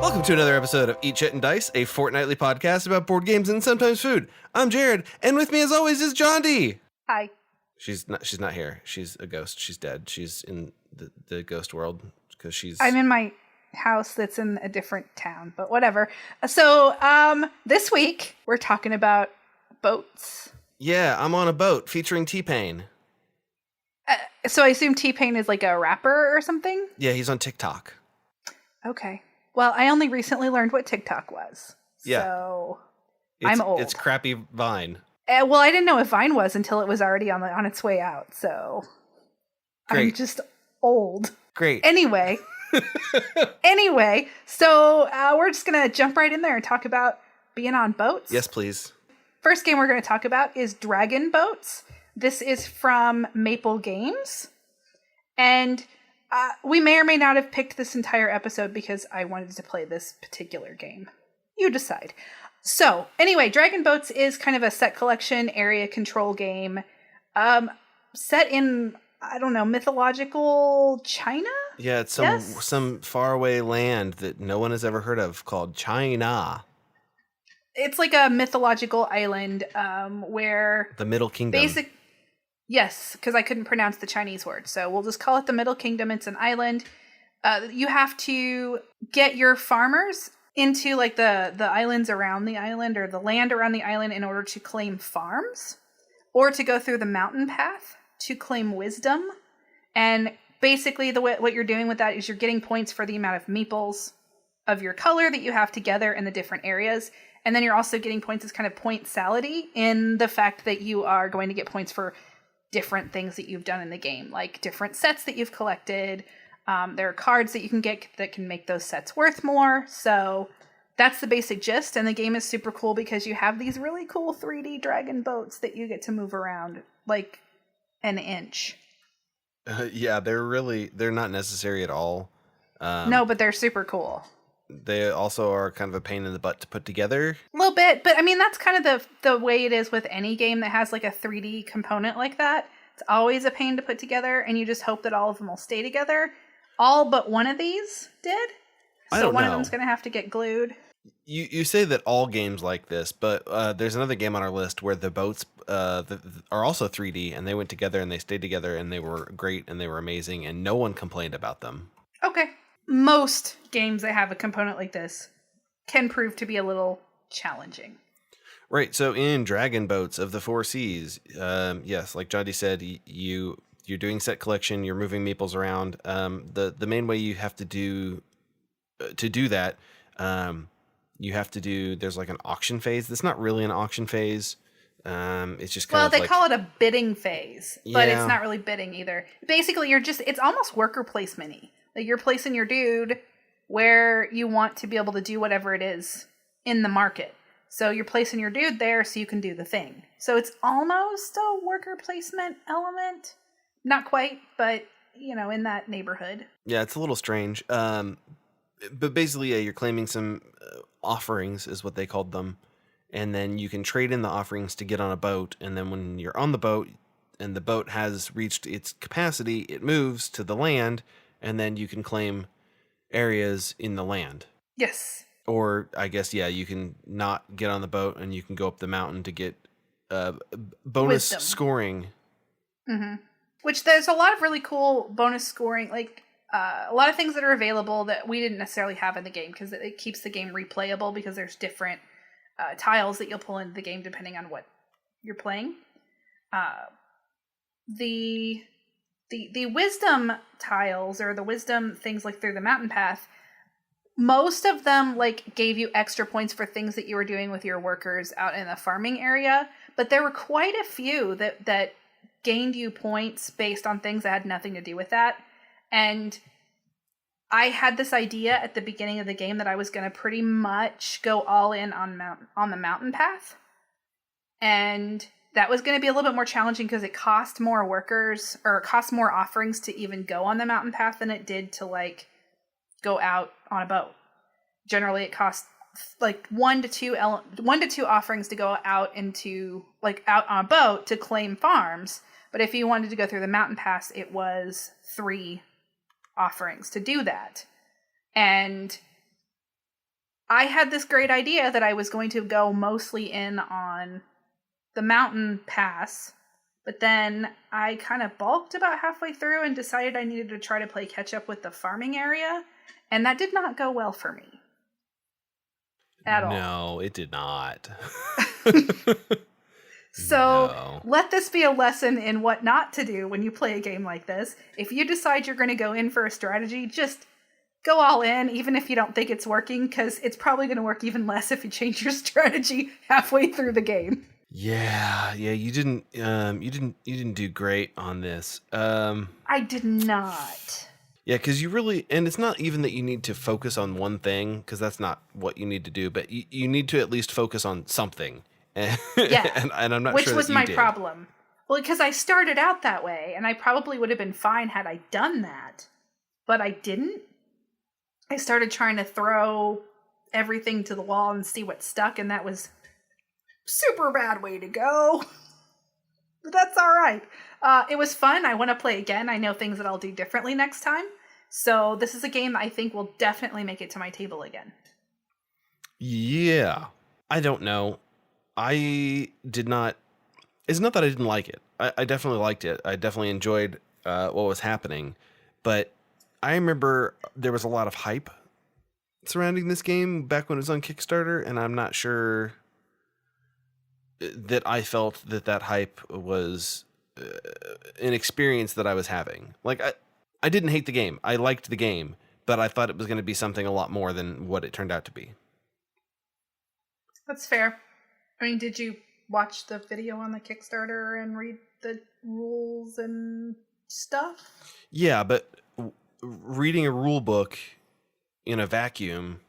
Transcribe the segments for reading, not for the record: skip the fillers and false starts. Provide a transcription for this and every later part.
Welcome to another episode of Eat, Chit, and Dice, a fortnightly podcast about board games and sometimes food. I'm Jared, and with me as always is John D. Hi. She's not here. She's a ghost. She's dead. She's in the ghost world because she's... I'm in my house that's in a different town, but whatever. So, this week we're talking about boats. Yeah, I'm on a boat featuring T-Pain. So I assume T-Pain is like a rapper or something? Yeah, he's on TikTok. Okay. Well, I only recently learned what TikTok was. Yeah. So I'm old. It's crappy Vine. Well, I didn't know what Vine was until it was already on its way out. So Great. I'm just old. Great. Anyway. So we're just going to jump right in there and talk about being on boats. Yes, please. First game we're going to talk about is Dragon Boats. This is from Maple Games. And we may or may not have picked this entire episode because I wanted to play this particular game. You decide. So, anyway, Dragon Boats is kind of a set collection area control game set in, I don't know, mythological China? Yeah, it's some faraway land that no one has ever heard of called China. It's like a mythological island where... The Middle Kingdom. Yes, because I couldn't pronounce the Chinese word. So we'll just call it the Middle Kingdom. It's an island. You have to get your farmers into like the islands around the island or the land around the island in order to claim farms or to go through the mountain path to claim wisdom. And basically what you're doing with that is you're getting points for the amount of meeples of your color that you have together in the different areas. And then you're also getting points as kind of point-sality in the fact that you are going to get points for different things that you've done in the game, like different sets that you've collected. There are cards that you can get that can make those sets worth more. So that's the basic gist. And the game is super cool because you have these really cool 3D dragon boats that you get to move around like an inch. Yeah, they're not necessary at all. No, but they're super cool. They also are kind of a pain in the butt to put together. A little bit, but I mean, that's kind of the way it is with any game that has like a 3D component like that. It's always a pain to put together, and you just hope that all of them will stay together. All but one of these did. So one of them's going to have to get glued. You say that all games like this, but there's another game on our list where the boats are also 3D, and they went together, and they stayed together, and they were great, and they were amazing, and no one complained about them. Okay. Most games that have a component like this can prove to be a little challenging. Right. So in Dragon Boats of the Four Seas, yes, like Johnny said, you're doing set collection, you're moving meeples around. The main way you have to do that, you have to do, there's like an auction phase. That's not really an auction phase. It's just kind of they call it a bidding phase, but it's not really bidding either. Basically, it's almost worker placement-y. Like you're placing your dude where you want to be able to do whatever it is in the market. So you're placing your dude there so you can do the thing. So it's almost a worker placement element. Not quite, but, in that neighborhood. Yeah, it's a little strange. But basically, yeah, you're claiming some offerings is what they called them. And then you can trade in the offerings to get on a boat. And then when you're on the boat and the boat has reached its capacity, it moves to the land. And then you can claim areas in the land. Yes. Or I guess, yeah, you can not get on the boat and you can go up the mountain to get bonus wisdom. Scoring. Mm-hmm. Which there's a lot of really cool bonus scoring, like a lot of things that are available that we didn't necessarily have in the game because it keeps the game replayable because there's different tiles that you'll pull into the game depending on what you're playing. The wisdom tiles or the wisdom things like through the mountain path, most of them like gave you extra points for things that you were doing with your workers out in the farming area. But there were quite a few that gained you points based on things that had nothing to do with that. And I had this idea at the beginning of the game that I was going to pretty much go all in on the mountain path. And that was going to be a little bit more challenging because it cost more workers or it cost more offerings to even go on the mountain path than it did to like go out on a boat. Generally, it costs like one to two offerings to go out into like out on a boat to claim farms. But if you wanted to go through the mountain pass, it was 3 offerings to do that. And I had this great idea that I was going to go mostly in on the mountain pass, but then I kind of balked about halfway through and decided I needed to try to play catch up with the farming area, and that did not go well for me. At all. No, it did not. So let this be a lesson in what not to do when you play a game like this. If you decide you're going to go in for a strategy, just go all in, even if you don't think it's working, because it's probably going to work even less if you change your strategy halfway through the game. Yeah, you didn't do great on this. I did not. Yeah, because you really, and it's not even that you need to focus on one thing, because that's not what you need to do, but you need to at least focus on something. Yeah, and I'm not which sure was that you my did. problem. Well, because I started out that way, and I probably would have been fine had I done that, but I didn't. I started trying to throw everything to the wall and see what stuck, and that was super bad way to go. But that's all right. It was fun. I want to play again. I know things that I'll do differently next time. So this is a game that I think will definitely make it to my table again. Yeah, I don't know. I did not. It's not that I didn't like it. I definitely liked it. I definitely enjoyed what was happening. But I remember there was a lot of hype surrounding this game back when it was on Kickstarter, and I'm not sure that I felt that hype was an experience that I was having. Like, I didn't hate the game. I liked the game, but I thought it was going to be something a lot more than what it turned out to be. That's fair. I mean, did you watch the video on the Kickstarter and read the rules and stuff? Yeah, but reading a rule book in a vacuum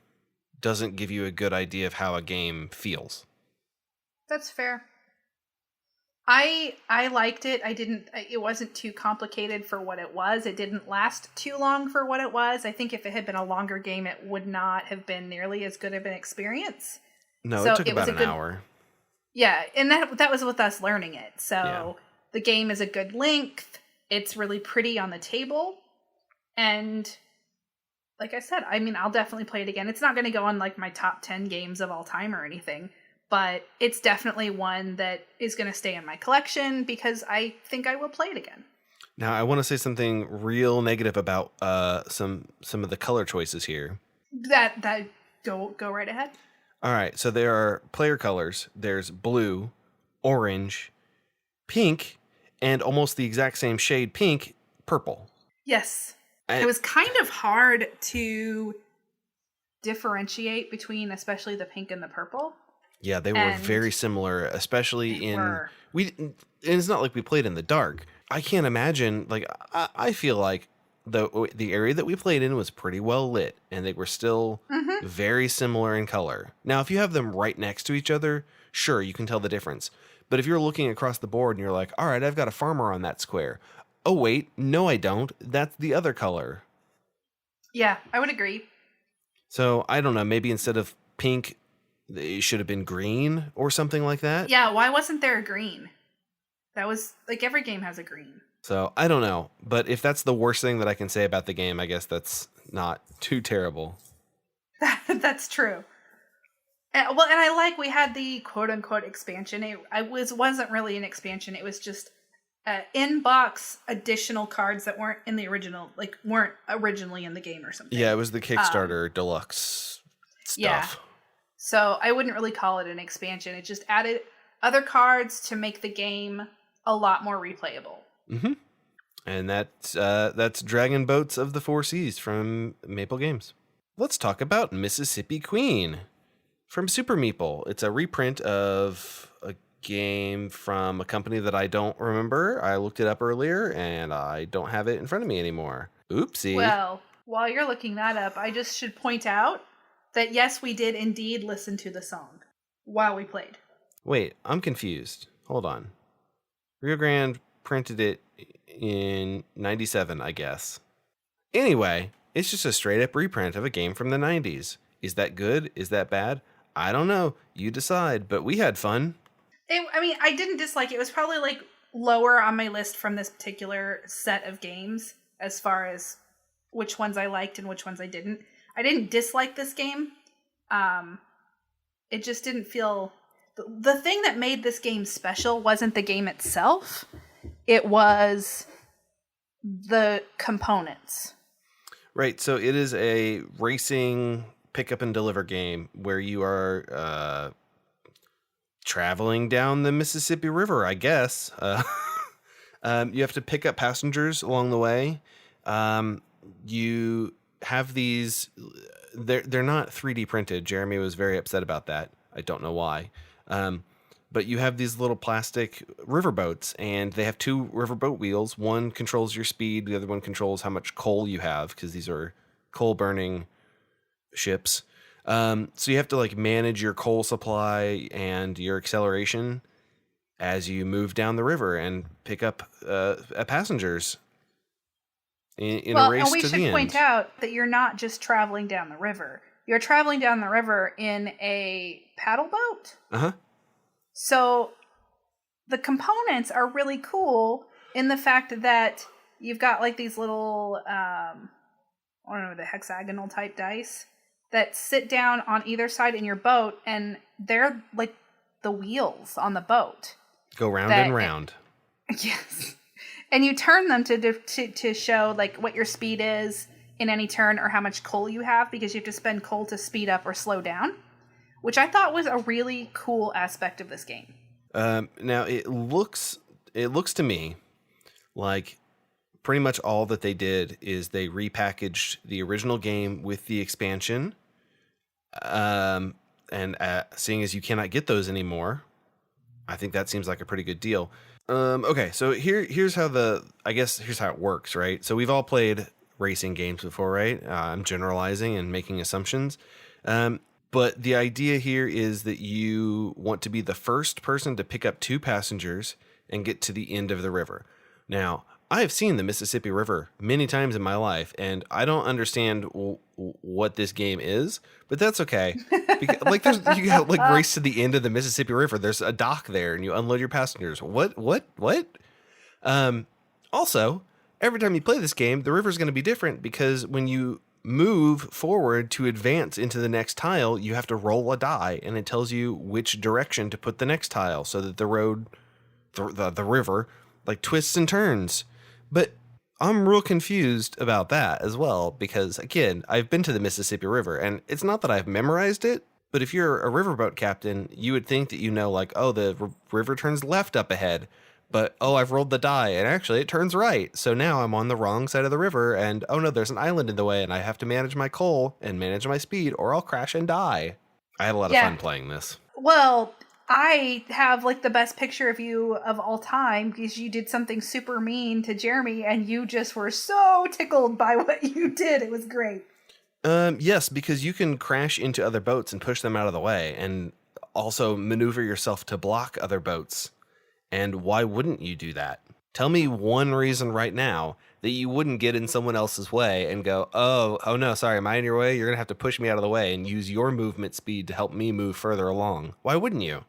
doesn't give you a good idea of how a game feels. That's fair. I liked it. It wasn't too complicated for what it was. It didn't last too long for what it was. I think if it had been a longer game, it would not have been nearly as good of an experience. No, So it took about an hour. Yeah, and that was with us learning it. So Yeah. The game is a good length. It's really pretty on the table. And like I said, I mean, I'll definitely play it again. It's not going to go on like my top 10 games of all time or anything, but it's definitely one that is going to stay in my collection because I think I will play it again. Now, I want to say something real negative about some of the color choices here. That go right ahead. All right, so there are player colors. There's blue, orange, pink, and almost the exact same shade pink, purple. Yes. It was kind of hard to differentiate between especially the pink and the purple. Yeah, they were very similar, especially and it's not like we played in the dark. I can't imagine, like, I feel like the area that we played in was pretty well lit, and they were still very similar in color. Now, if you have them right next to each other, sure, you can tell the difference. But if you're looking across the board and you're like, all right, I've got a farmer on that square. Oh, wait, no, I don't. That's the other color. Yeah, I would agree. So, I don't know, maybe instead of pink, it should have been green or something like that. Yeah, why wasn't there a green? That was, like, every game has a green. So, I don't know. But if that's the worst thing that I can say about the game, I guess that's not too terrible. That's true. And I like we had the quote-unquote expansion. It wasn't really an expansion. It was just in-box additional cards that weren't in the original, like, weren't originally in the game or something. Yeah, it was the Kickstarter deluxe stuff. Yeah. So I wouldn't really call it an expansion. It just added other cards to make the game a lot more replayable. Mm-hmm. And that's Dragon Boats of the Four Seas from Maple Games. Let's talk about Mississippi Queen from Super Meeple. It's a reprint of a game from a company that I don't remember. I looked it up earlier, and I don't have it in front of me anymore. Oopsie. Well, while you're looking that up, I just should point out that yes, we did indeed listen to the song while we played. Wait, I'm confused. Hold on. Rio Grande printed it in 97, I guess. Anyway, it's just a straight up reprint of a game from the 90s. Is that good? Is that bad? I don't know. You decide, but we had fun. I didn't dislike it. It was probably like lower on my list from this particular set of games as far as which ones I liked and which ones I didn't. I didn't dislike this game. It just didn't feel... The thing that made this game special wasn't the game itself. It was the components. Right, so it is a racing pick up and deliver game where you are traveling down the Mississippi River, I guess. You have to pick up passengers along the way. You have these... They're not 3D printed. Jeremy was very upset about that. I don't know why. But you have these little plastic riverboats, and they have two riverboat wheels. One controls your speed. The other one controls how much coal you have, because these are coal-burning ships. So you have to like manage your coal supply and your acceleration as you move down the river and pick up passengers in a race to the end. And we should point out that you're not just traveling down the river. You're traveling down the river in a paddle boat. Uh-huh. So the components are really cool in the fact that you've got like these little, I don't know, the hexagonal type dice that sit down on either side in your boat, and they're like the wheels on the boat. Go round and round. Yes. And you turn them to show like what your speed is in any turn or how much coal you have, because you have to spend coal to speed up or slow down, which I thought was a really cool aspect of this game. Now it looks to me like pretty much all that they did is they repackaged the original game with the expansion. And seeing as you cannot get those anymore, I think that seems like a pretty good deal. Okay, so here's how here's how it works, right? So we've all played racing games before, right? I'm generalizing and making assumptions. But the idea here is that you want to be the first person to pick up two passengers and get to the end of the river. Now, I have seen the Mississippi River many times in my life, and I don't understand what this game is, but that's okay. Because, like, you got like race to the end of the Mississippi River. There's a dock there, and you unload your passengers. What? Also, every time you play this game, the river's going to be different, because when you move forward to advance into the next tile, you have to roll a die, and it tells you which direction to put the next tile, so that the road, the river, like twists and turns. But I'm real confused about that as well, because again, I've been to the Mississippi River, and it's not that I've memorized it, but if you're a riverboat captain, you would think that you know, like, oh, the river turns left up ahead, but oh, I've rolled the die, and actually it turns right, so now I'm on the wrong side of the river, and oh no, there's an island in the way, and I have to manage my coal and manage my speed, or I'll crash and die. I had a lot of fun playing this. Well, I have like the best picture of you of all time, because you did something super mean to Jeremy and you just were so tickled by what you did. It was great. Yes, because you can crash into other boats and push them out of the way, and also maneuver yourself to block other boats. And why wouldn't you do that? Tell me one reason right now that you wouldn't get in someone else's way and go, oh no, sorry, am I in your way? You're going to have to push me out of the way and use your movement speed to help me move further along. Why wouldn't you?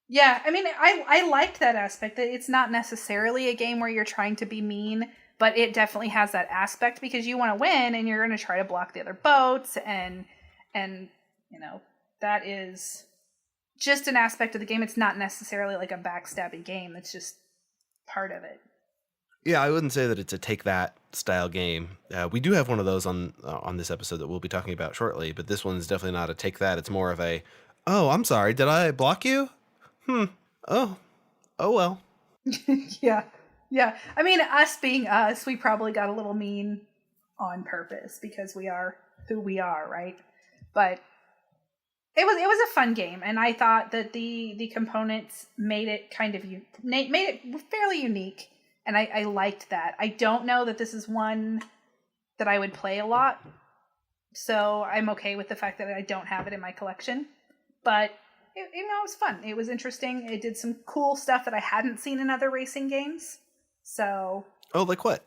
Yeah, I mean, I liked that aspect, that it's not necessarily a game where you're trying to be mean, but it definitely has that aspect, because you want to win and you're going to try to block the other boats, and you know, that is just an aspect of the game. It's not necessarily like a backstabbing game. It's just part of it. Yeah, I wouldn't say that it's a take that style game. We do have one of those on this episode that we'll be talking about shortly, but this one's definitely not a take that. It's more of a, oh, I'm sorry, did I block you? Oh well. Yeah. I mean, us being us, we probably got a little mean on purpose, because we are who we are, right? But it was a fun game, and I thought that the components made it made it fairly unique, and I liked that. I don't know that this is one that I would play a lot, so I'm okay with the fact that I don't have it in my collection, but it was fun. It was interesting. It did some cool stuff that I hadn't seen in other racing games. So. Oh, like what?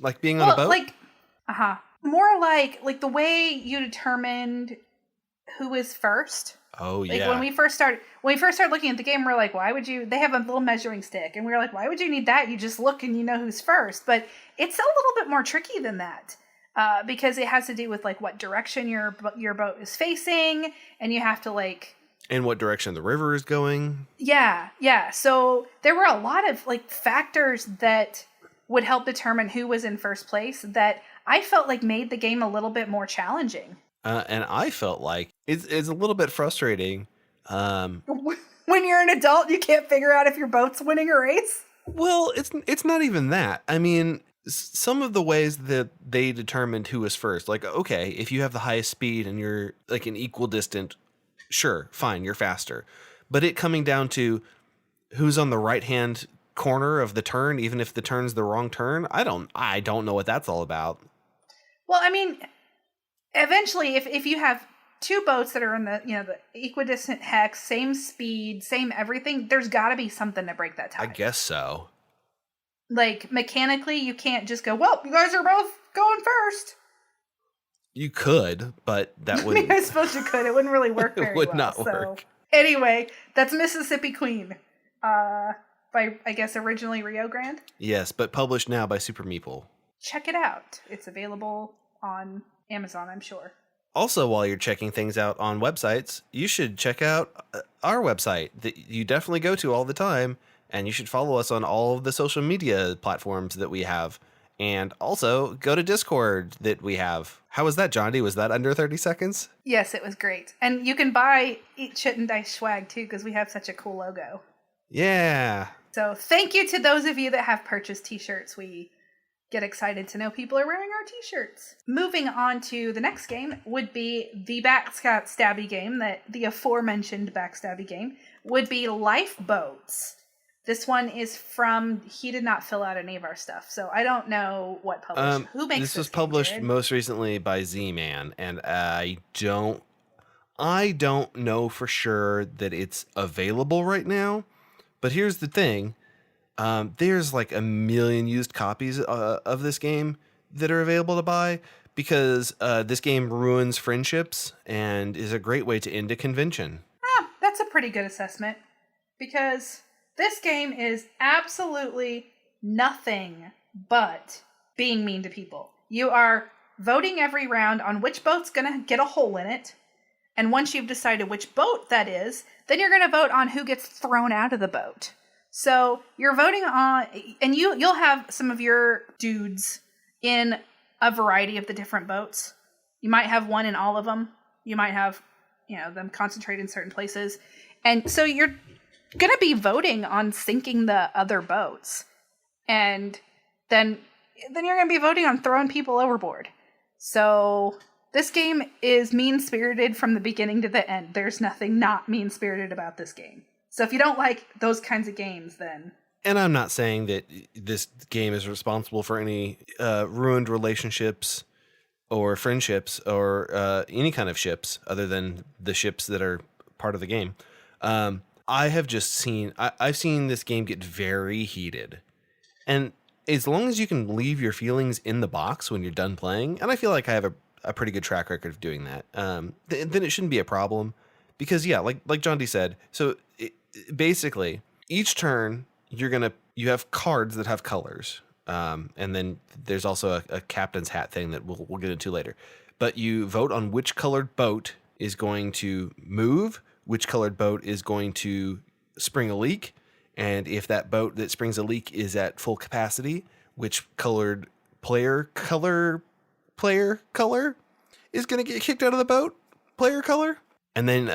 Like being on a boat? Like, more like the way you determined who is first. Oh yeah. Like when we first started looking at the game, we're like, why would you? They have a little measuring stick, and we were like, why would you need that? You just look and you know who's first. But it's a little bit more tricky than that. because it has to do with like what direction your boat is facing, and you have to like. And what direction the river is going. Yeah. So there were a lot of like factors that would help determine who was in first place that I felt like made the game a little bit more challenging. And I felt like it's a little bit frustrating. When you're an adult, you can't figure out if your boat's winning a race. Well, it's not even that. I mean, some of the ways that they determined who was first, like, okay, if you have the highest speed and you're like an equal distant, sure, fine, you're faster. But it coming down to who's on the right-hand corner of the turn, even if the turn's the wrong turn, I don't know what that's all about. Well, I mean, eventually, if you have two boats that are in the equidistant hex, same speed, same everything, there's got to be something to break that tie. I guess so. Like, mechanically, you can't just go, well, you guys are both going first. You could, but that wouldn't... I mean, I suppose you could. It wouldn't really work very well. It would not work. Anyway, that's Mississippi Queen. By, I guess, originally Rio Grande? Yes, but published now by Super Meeple. Check it out. It's available on Amazon, I'm sure. Also, while you're checking things out on websites, you should check out our website that you definitely go to all the time, and you should follow us on all of the social media platforms that we have. And also, go to Discord that we have. How was that, John D? Was that under 30 seconds? Yes, it was great. And you can buy Eat Chit and Dice swag, too, because we have such a cool logo. Yeah. So thank you to those of you that have purchased t-shirts. We get excited to know people are wearing our t-shirts. Moving on to the next game would be the backstabby game, the aforementioned backstabby game, would be Lifeboats. This one is from, he did not fill out any of our stuff, so I don't know what published. Who makes this? This was published Jared? most recently by Z-Man, and I don't know for sure that it's available right now. But here's the thing. There's like a million used copies of this game that are available to buy because this game ruins friendships and is a great way to end a convention. That's a pretty good assessment because this game is absolutely nothing but being mean to people. You are voting every round on which boat's going to get a hole in it. And once you've decided which boat that is, then you're going to vote on who gets thrown out of the boat. So you're voting on, and you'll have some of your dudes in a variety of the different boats. You might have one in all of them. You might have, them concentrate in certain places. And so you're going to be voting on sinking the other boats. And then you're going to be voting on throwing people overboard. So this game is mean-spirited from the beginning to the end. There's nothing not mean-spirited about this game. So if you don't like those kinds of games, then... And I'm not saying that this game is responsible for any ruined relationships or friendships or any kind of ships other than the ships that are part of the game. I've seen this game get very heated. And as long as you can leave your feelings in the box when you're done playing, and I feel like I have a pretty good track record of doing that, then it shouldn't be a problem. Because, yeah, like John D said, so basically, each turn, you have cards that have colors. And then there's also a captain's hat thing that we'll get into later. But you vote on which colored boat is going to move, which colored boat is going to spring a leak, and if that boat that springs a leak is at full capacity, which colored player color is going to get kicked out of the boat, player color. And then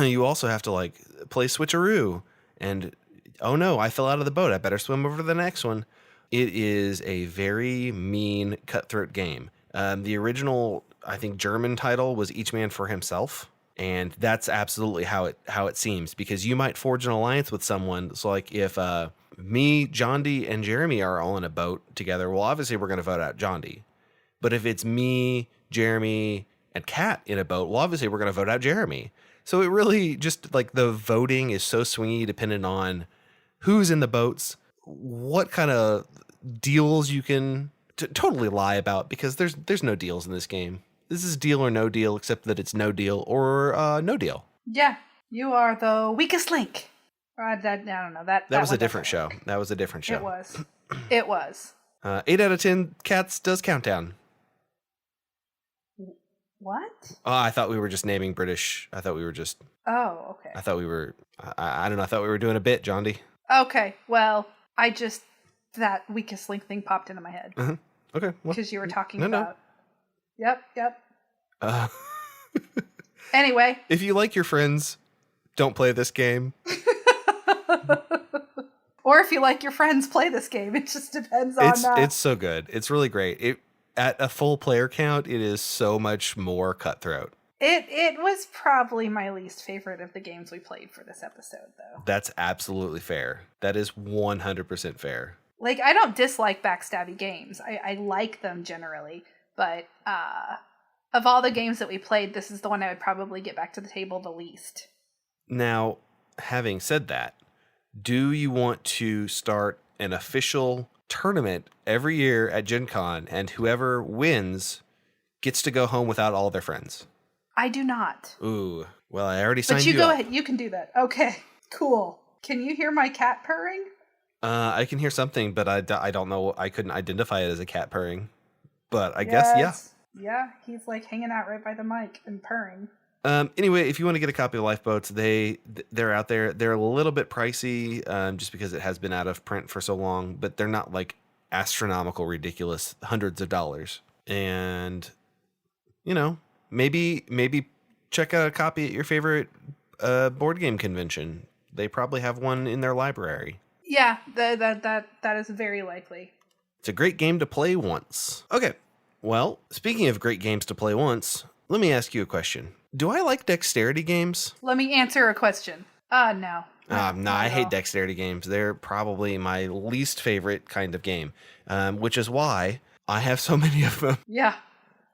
you also have to like play switcheroo and, oh no, I fell out of the boat. I better swim over to the next one. It is a very mean, cutthroat game. The original, I think, German title was Each Man for Himself. And that's absolutely how it seems, because you might forge an alliance with someone. So like if me, John D, and Jeremy are all in a boat together, well, obviously we're going to vote out John D. But if it's me, Jeremy, and Kat in a boat, well, obviously we're going to vote out Jeremy. So it really just like the voting is so swingy depending on who's in the boats, what kind of deals you can totally lie about, because there's no deals in this game. This is deal or no deal, except that it's no deal or no deal. Yeah, you are the weakest link. I don't know. That was a different show. That was a different show. It was. 8 out of 10 cats does countdown. What? Oh, I thought we were just naming British. I thought we were just. Oh, okay. I thought we were. I don't know. I thought we were doing a bit, John D. Okay, well, that weakest link thing popped into my head. Uh-huh. Okay. Because you were talking no. about. Yep. Uh, Anyway. If you like your friends, don't play this game. Or if you like your friends, play this game. It just depends on that. It's so good. It's really great. At a full player count, it is so much more cutthroat. It was probably my least favorite of the games we played for this episode, though. That's absolutely fair. That is 100% fair. Like, I don't dislike backstabby games. I like them generally. But of all the games that we played, this is the one I would probably get back to the table the least. Now, having said that, do you want to start an official tournament every year at Gen Con, and whoever wins gets to go home without all their friends? I do not. Ooh, well, I already signed But you you go up. ahead. You can do that. Okay, cool. Can you hear my cat purring? I can hear something, but I don't know. I couldn't identify it as a cat purring. But I guess, yeah. Yeah, he's like hanging out right by the mic and purring. Anyway, if you want to get a copy of Lifeboats, they're out there. They're a little bit pricey, just because it has been out of print for so long, but they're not like astronomical, ridiculous hundreds of dollars. And maybe check out a copy at your favorite board game convention. They probably have one in their library. Yeah, that is very likely. It's a great game to play once. Okay, well, speaking of great games to play once, let me ask you a question. Do I like dexterity games? Let me answer a question. No. No, I hate dexterity games. They're probably my least favorite kind of game, which is why I have so many of them. Yeah.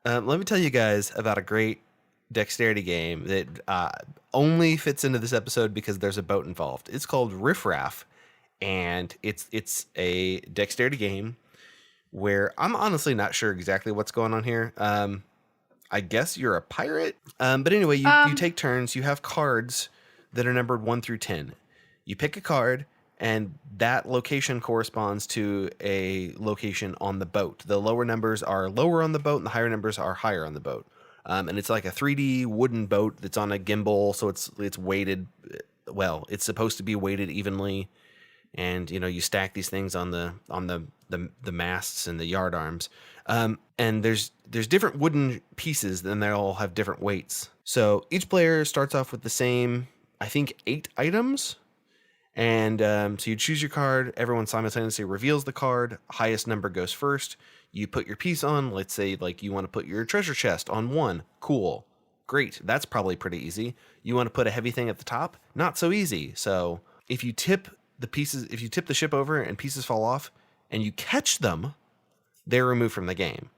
Let me tell you guys about a great dexterity game that only fits into this episode because there's a boat involved. It's called Riff Raff, and it's a dexterity game where I'm honestly not sure exactly what's going on here. I guess you're a pirate. But anyway, you take turns. You have cards that are numbered 1 through 10. You pick a card, and that location corresponds to a location on the boat. The lower numbers are lower on the boat, and the higher numbers are higher on the boat. And it's like a 3D wooden boat that's on a gimbal, so it's weighted. Well, it's supposed to be weighted evenly, and you stack these things on the masts and the yard arms. And there's different wooden pieces, and they all have different weights. So each player starts off with the same, I think, 8 items. And so you choose your card. Everyone simultaneously reveals the card. Highest number goes first. You put your piece on. Let's say like you want to put your treasure chest on 1. Cool. Great. That's probably pretty easy. You want to put a heavy thing at the top? Not so easy. So if you tip the ship over and pieces fall off and you catch them, they're removed from the game.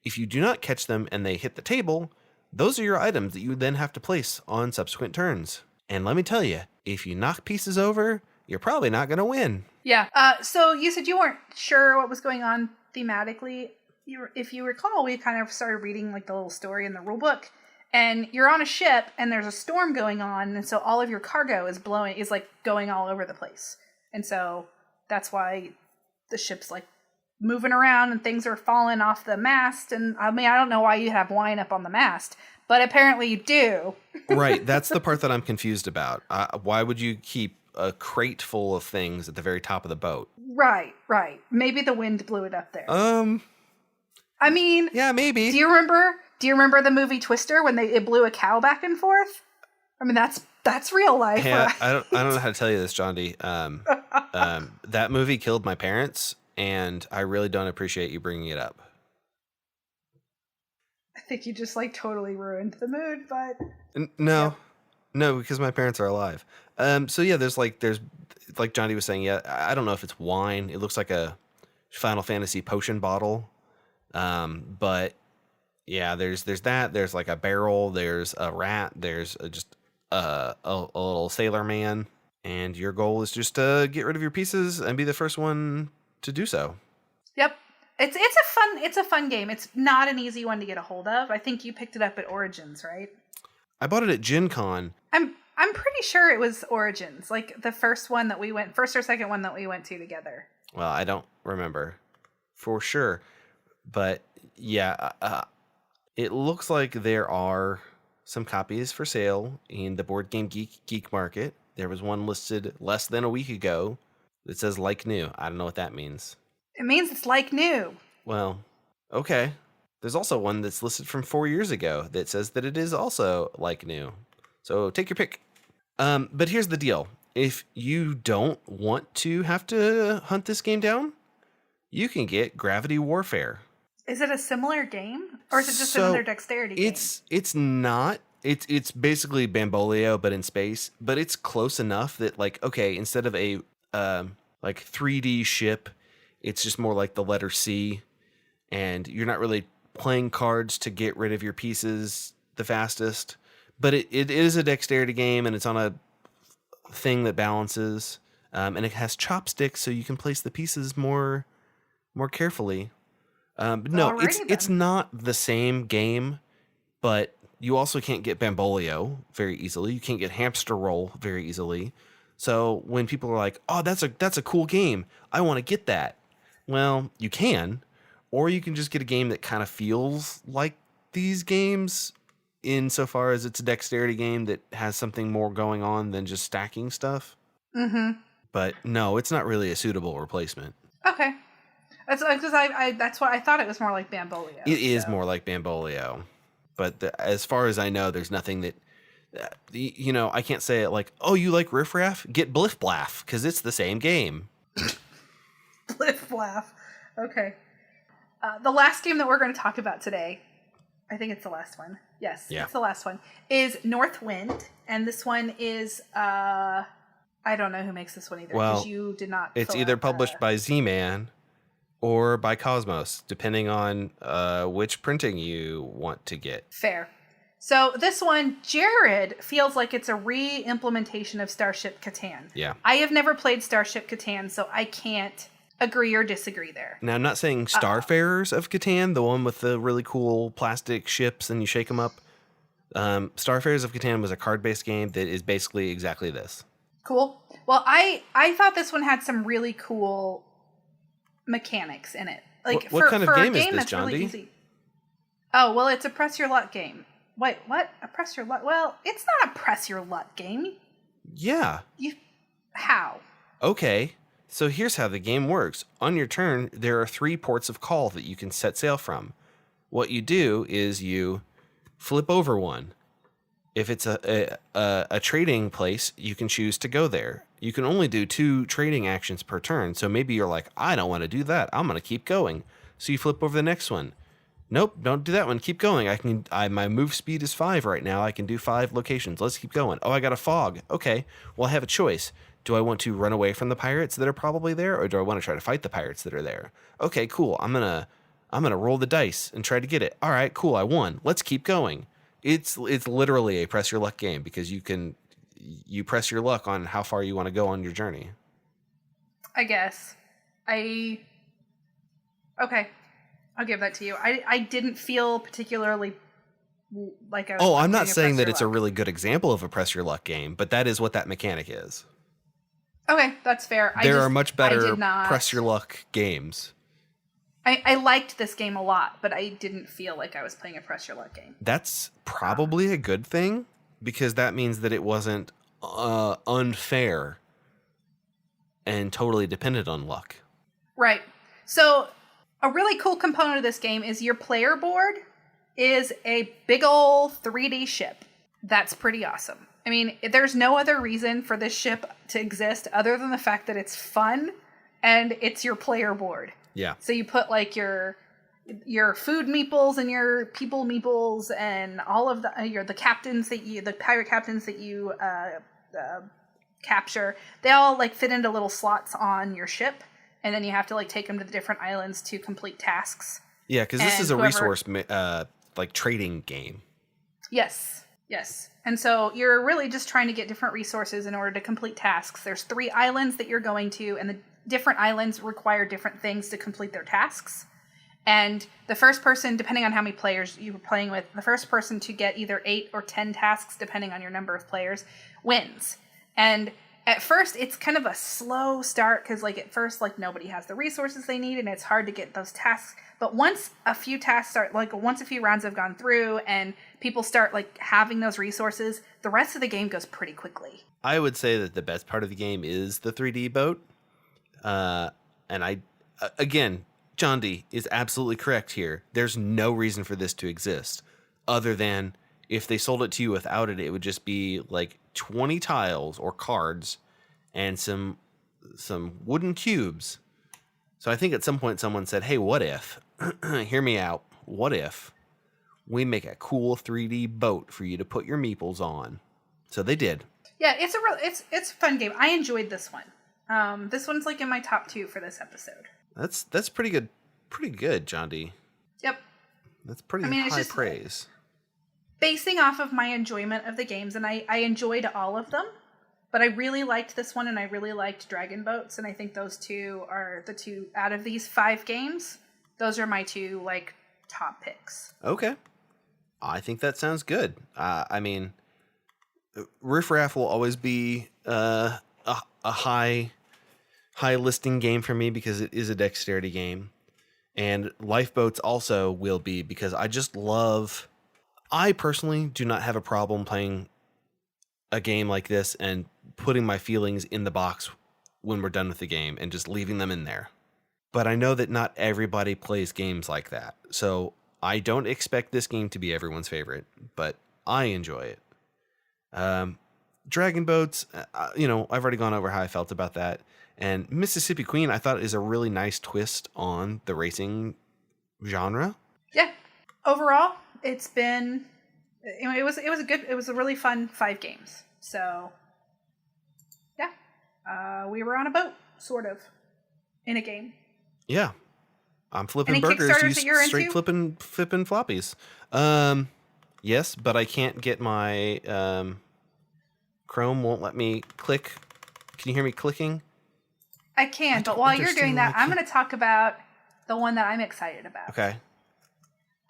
If you do not catch them and they hit the table, those are your items that you then have to place on subsequent turns. And let me tell you, if you knock pieces over, you're probably not going to win. Yeah. So you said you weren't sure what was going on thematically. If you recall, we kind of started reading like the little story in the rule book, and you're on a ship and there's a storm going on, and so all of your cargo is like going all over the place. And so that's why the ship's like moving around and things are falling off the mast. And I mean, I don't know why you have wine up on the mast, but apparently you do. Right. That's the part that I'm confused about. Why would you keep a crate full of things at the very top of the boat? Right. Maybe the wind blew it up there. I mean, yeah, maybe. Do you remember the movie Twister when it blew a cow back and forth? I mean, that's real life. Yeah, I don't know how to tell you this, John D. That movie killed my parents, and I really don't appreciate you bringing it up. I think you just like totally ruined the mood, but no, because my parents are alive. So yeah, there's like John D was saying. Yeah, I don't know if it's wine. It looks like a Final Fantasy potion bottle. But yeah, there's that. There's like a barrel. There's a rat. There's just a little sailor man. And your goal is just to get rid of your pieces and be the first one to do so. Yep. It's a fun game. It's not an easy one to get a hold of. I think you picked it up at Origins, right? I bought it at Gen Con. I'm pretty sure it was Origins, like the first or second one that we went to together. Well, I don't remember for sure, but yeah, It looks like there are some copies for sale in the Board Game Geek Market. There was one listed less than a week ago that says like new. I don't know what that means. It means it's like new. Well, okay. There's also one that's listed from 4 years ago that says that it is also like new. So take your pick. But here's the deal. If you don't want to have to hunt this game down, you can get Gravity Warfare. Is it a similar game? Or is it just another dexterity game? It's not. It's basically Bamboleo, but in space. But it's close enough that, like, okay, instead of a like 3D ship, it's just more like the letter C. And you're not really playing cards to get rid of your pieces the fastest. But it is a dexterity game, and it's on a thing that balances. And it has chopsticks, so you can place the pieces more carefully. But no, it's not the same game, but you also can't get Bamboleo very easily. You can't get Hamster Roll very easily. So when people are like, "Oh, that's a cool game. I want to get that." Well, you can, or you can just get a game that kind of feels like these games insofar as it's a dexterity game that has something more going on than just stacking stuff. Mm-hmm. But no, it's not really a suitable replacement. Okay. That's because that's why I thought it was more like Bamboleo. It is more like Bamboleo. But as far as I know, there's nothing that, I can't say it like, oh, you like Riff Raff? Get Bliff Blaff, because it's the same game. Bliff Blaff. Okay. The last game that we're going to talk about today, I think it's the last one. Yes, It's the last one, is Northwind. And this one is, I don't know who makes this one either, because you did not. It's either published by Z-Man or by Cosmos, depending on which printing you want to get. Fair. So this one, Jared feels like it's a re-implementation of Starship Catan. Yeah. I have never played Starship Catan, so I can't agree or disagree there. Now, I'm not saying Starfarers of Catan, the one with the really cool plastic ships and you shake them up. Starfarers of Catan was a card-based game that is basically exactly this. Cool. Well, I thought this one had some really cool mechanics in it. Like what kind of game is this, that's John really D? easy. Oh, well, it's a press your luck game. Wait, what? A press your luck? Well, it's not a press your luck game. Yeah. How? Okay. So here's how the game works. On your turn, there are 3 ports of call that you can set sail from. What you do is you flip over one. If it's a trading place, you can choose to go there. You can only do 2 trading actions per turn. So maybe you're like, I don't want to do that. I'm going to keep going. So you flip over the next one. Nope, don't do that one. Keep going. My move speed is 5 right now. I can do 5 locations. Let's keep going. Oh, I got a fog. Okay, well, I have a choice. Do I want to run away from the pirates that are probably there, or do I want to try to fight the pirates that are there? Okay, cool. I'm gonna roll the dice and try to get it. All right, cool. I won. Let's keep going. It's literally a press your luck game because you press your luck on how far you want to go on your journey. I guess. Okay. I'll give that to you. I didn't feel particularly like I was. Oh, I'm not saying that it's a really good example of a press your luck game, but that is what that mechanic is. Okay, that's fair. There are much better press your luck games. I liked this game a lot, but I didn't feel like I was playing a press your luck game. That's probably a good thing, because that means that it wasn't unfair and totally dependent on luck. Right. So a really cool component of this game is your player board is a big ol' 3D ship. That's pretty awesome. I mean, there's no other reason for this ship to exist other than the fact that it's fun and it's your player board. Yeah. So you put like your food meeples and your people meeples and all of the captains the pirate captains that you capture. They all like fit into little slots on your ship, and then you have to like take them to the different islands to complete tasks. Yeah, because this is a resource like trading game. Yes. And so you're really just trying to get different resources in order to complete tasks. There's 3 islands that you're going to, and the different islands require different things to complete their tasks. And the first person, depending on how many players you were playing with, the first person to get either 8 or 10 tasks, depending on your number of players, wins. And at first it's kind of a slow start because like at first like nobody has the resources they need and it's hard to get those tasks. But once a few tasks start, like once a few rounds have gone through and people start like having those resources, the rest of the game goes pretty quickly. I would say that the best part of the game is the 3D boat. Again, John D is absolutely correct here. There's no reason for this to exist other than if they sold it to you without it, it would just be like 20 tiles or cards and some wooden cubes. So I think at some point someone said, hey, what if, hear me out, what if we make a cool 3D boat for you to put your meeples on? So they did. Yeah, it's a fun game. I enjoyed this one. This one's like in my top 2 for this episode. That's pretty good. Pretty good, John D. Yep. That's pretty high praise. Basing off of my enjoyment of the games, and I enjoyed all of them, but I really liked this one and I really liked Dragon Boats, and I think those two are the two out of these 5 games. Those are my 2 like top picks. Okay. I think that sounds good. I mean, Riff Raff will always be a high listing game for me because it is a dexterity game. And Lifeboats also will be because I personally do not have a problem playing a game like this and putting my feelings in the box when we're done with the game and just leaving them in there. But I know that not everybody plays games like that. So I don't expect this game to be everyone's favorite, but I enjoy it. Dragon Boats, I've already gone over how I felt about that. And Mississippi Queen, I thought is a really nice twist on the racing genre. Yeah. Overall, it's been, it was a really fun 5 games. So, yeah. We were on a boat, sort of, in a game. Yeah. I'm flipping Any burgers. Kickstarters that you're straight into? flipping floppies. Yes, but I can't get my Chrome won't let me click. Can you hear me clicking? I can, but while you're doing that, I'm going to talk about the one that I'm excited about. Okay.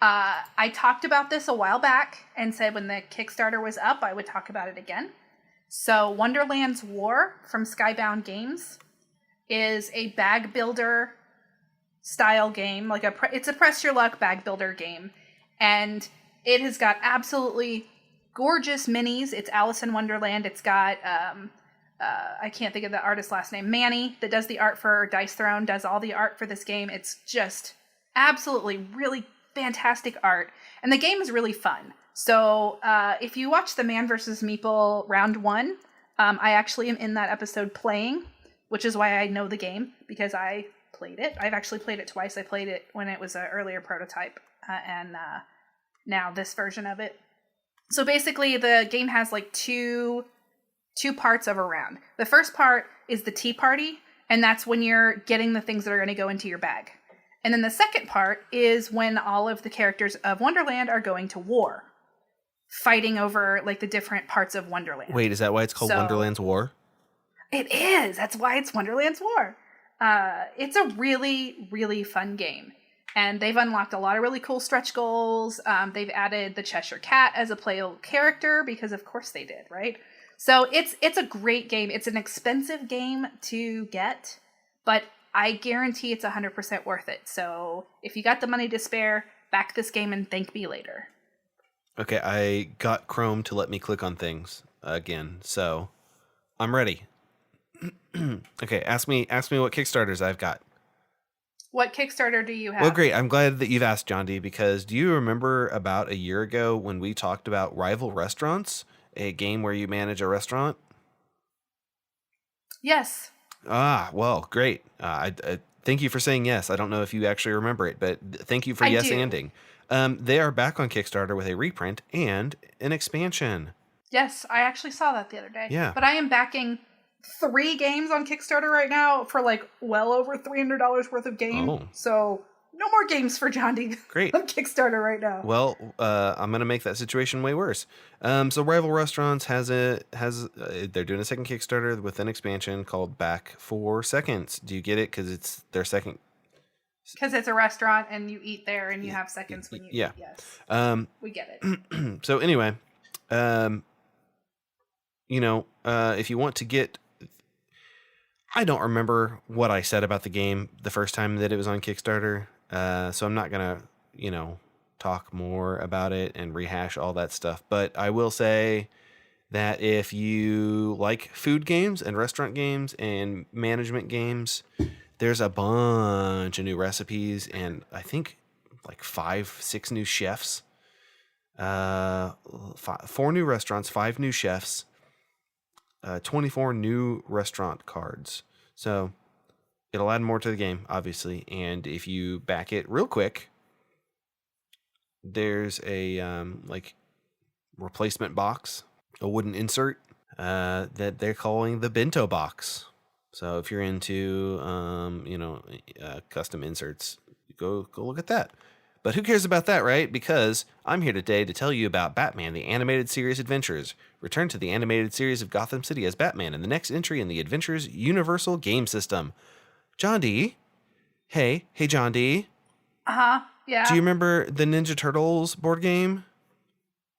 I talked about this a while back and said when the Kickstarter was up, I would talk about it again. So Wonderland's War from Skybound Games is a bag builder style game. It's a press your luck bag builder game. And it has got absolutely gorgeous minis. It's Alice in Wonderland. It's got... I can't think of the artist's last name. Manny, that does the art for Dice Throne, does all the art for this game. It's just absolutely really fantastic art. And the game is really fun. So if you watch the Man vs. Meeple round 1, I actually am in that episode playing, which is why I know the game, because I played it. I've actually played it twice. I played it when it was an earlier prototype, and now this version of it. So basically the game has like two parts of a round. The first part is the tea party, and that's when you're getting the things that are going to go into your bag. And then the second part is when all of the characters of Wonderland are going to war, fighting over like the different parts of Wonderland. Wait, is that why it's called Wonderland's War? It is. That's why it's Wonderland's War. It's a really, really fun game. And they've unlocked a lot of really cool stretch goals. They've added the Cheshire Cat as a playable character because of course they did, right? So it's a great game. It's an expensive game to get, but I guarantee it's 100% worth it. So if you got the money to spare, back this game and thank me later. Okay, I got Chrome to let me click on things again, so I'm ready. Okay, ask me what Kickstarters I've got. What Kickstarter do you have? Well, great. I'm glad that you've asked, John D, because do you remember about a year ago when we talked about Rival Restaurants? A game where you manage a restaurant? Yes. Ah, well, great. I thank you for saying yes. I don't know if you actually remember it, but thank you for yes-anding. They are back on Kickstarter with a reprint and an expansion. Yes, I actually saw that the other day. Yeah. But I am backing 3 games on Kickstarter right now for like well over $300 worth of game. Oh. So no more games for John D. Great. On Kickstarter right now. Well, I'm going to make that situation way worse. So Rival Restaurants they're doing a second Kickstarter with an expansion called Back 4 Seconds. Do you get it? Because it's their second. Because it's a restaurant and you eat there and you have seconds when you eat. Yes. We get it. So anyway, if you want to get I don't remember what I said about the game the first time that it was on Kickstarter. So I'm not going to, talk more about it and rehash all that stuff. But I will say that if you like food games and restaurant games and management games, there's a bunch of new recipes and I think like 5-6 new chefs, 4 new restaurants, 5 new chefs, 24 new restaurant cards. So it'll add more to the game, obviously. And if you back it real quick, there's a replacement box, a wooden insert that they're calling the bento box. So if you're into custom inserts, go look at that. But who cares about that, right? Because I'm here today to tell you about Batman, the Animated Series Adventures. Return to the animated series of Gotham City as Batman in the next entry in the Adventures Universal Game System. John D. Hey, John D. Uh-huh, yeah. Do you remember the Ninja Turtles board game?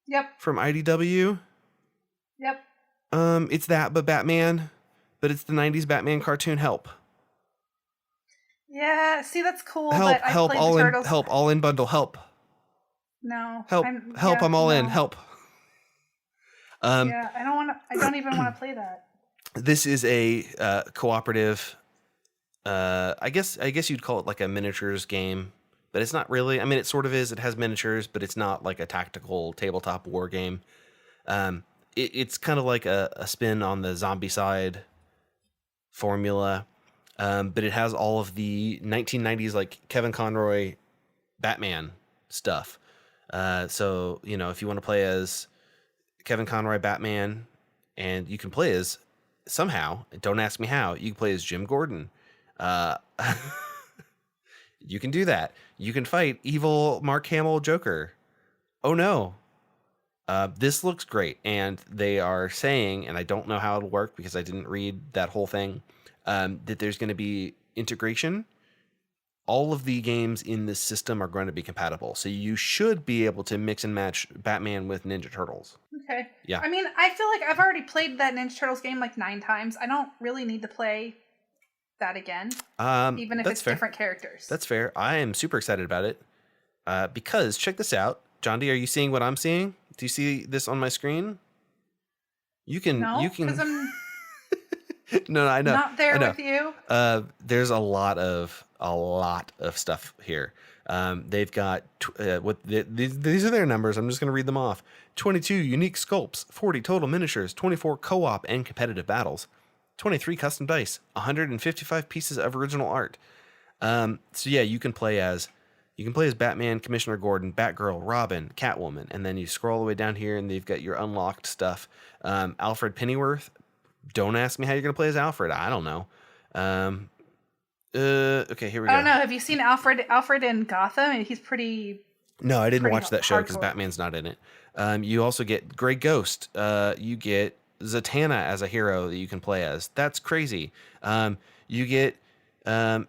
Yep. From IDW? Yep. It's that, but Batman. But it's the 90s Batman cartoon. Help. Yeah, see, that's cool. Help, but help, I all played in, Turtles. help, all in bundle, help. No. Help, I'm all in, help. Yeah, I don't even want to play that. This is a cooperative, I guess you'd call it like a miniatures game, but it's not really. I mean, it sort of is. It has miniatures, but it's not like a tactical tabletop war game. It's kind of like a spin on the zombie side formula. But it has all of the 1990s like Kevin Conroy Batman stuff. So, if you want to play as Kevin Conroy Batman, and you can play as somehow, don't ask me how, you can play as Jim Gordon. You can do that. You can fight evil Mark Hamill Joker. Oh no. This looks great. And they are saying, and I don't know how it'll work because I didn't read that whole thing, that there's going to be integration. All of the games in this system are going to be compatible. So you should be able to mix and match Batman with Ninja Turtles. Okay. Yeah. I mean, I feel like I've already played that Ninja Turtles game like 9 times. I don't really need to play that again. Even if it's fair. Different characters. That's fair. I am super excited about it. Because check this out. John D, are you seeing what I'm seeing? Do you see this on my screen? You can. Because I'm No, I know. not there I know. with you. There's a lot of stuff here. They've got these are their numbers. I'm just going to read them off. 22 unique sculpts, 40 total miniatures, 24 co-op and competitive battles, 23 custom dice, 155 pieces of original art. So yeah, you can play as Batman, Commissioner Gordon, Batgirl, Robin, Catwoman, and then you scroll all the way down here and they've got your unlocked stuff. Alfred Pennyworth. Don't ask me how you're going to play as Alfred. I don't know. Okay, here we go. I don't know. Have you seen Alfred in Gotham? He's pretty... No, I didn't watch that show because hardcore. Batman's not in it. You also get Grey Ghost. You get Zatanna as a hero that you can play as. That's crazy. You get... oh,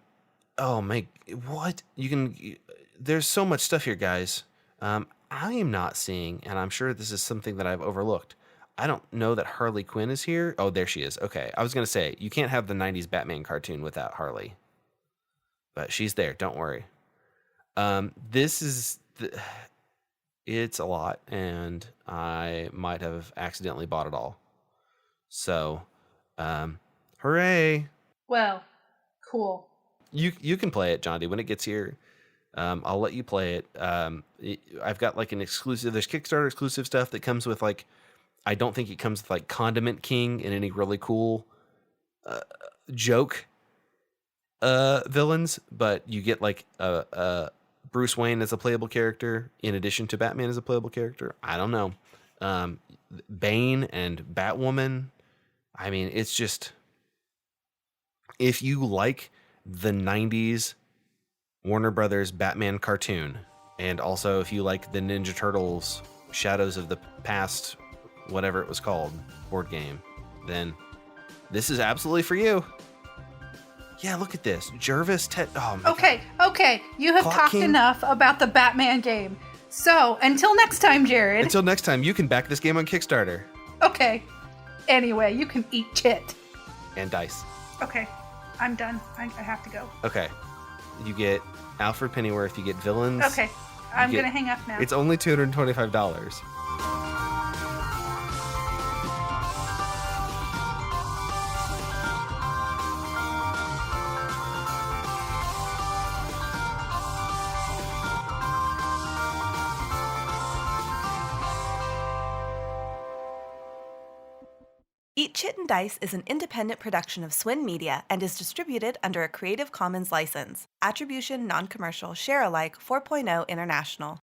my... What? You can... There's so much stuff here, guys. I am not seeing, and I'm sure this is something that I've overlooked. I don't know that Harley Quinn is here. Oh, there she is. Okay. I was going to say, you can't have the 90s Batman cartoon without Harley. But she's there. Don't worry. This is... It's a lot, and I might have accidentally bought it all. So, hooray. Well, cool. You can play it, John D. When it gets here, I'll let you play it. I've got like an exclusive... There's Kickstarter exclusive stuff that comes with like... I don't think it comes with like Condiment King and any really cool joke villains, but you get like Bruce Wayne as a playable character in addition to Batman as a playable character. I don't know. Bane and Batwoman. I mean, it's just... If you like the 90s Warner Brothers Batman cartoon, and also if you like the Ninja Turtles Shadows of the Past... whatever it was called, board game, then this is absolutely for you. Yeah, look at this. Jervis oh my Okay, God. okay. You have Clock talked King? enough about the Batman game. So, until next time, Jared. Until next time, you can back this game on Kickstarter. Okay. Anyway, you can eat Chit. And dice. Okay, I'm done. I have to go. Okay. You get Alfred Pennyworth, you get villains. Okay, I'm going to hang up now. It's only $225. Eat Chit and Dice is an independent production of Swin Media and is distributed under a Creative Commons license. Attribution, non-commercial, share-alike 4.0 international.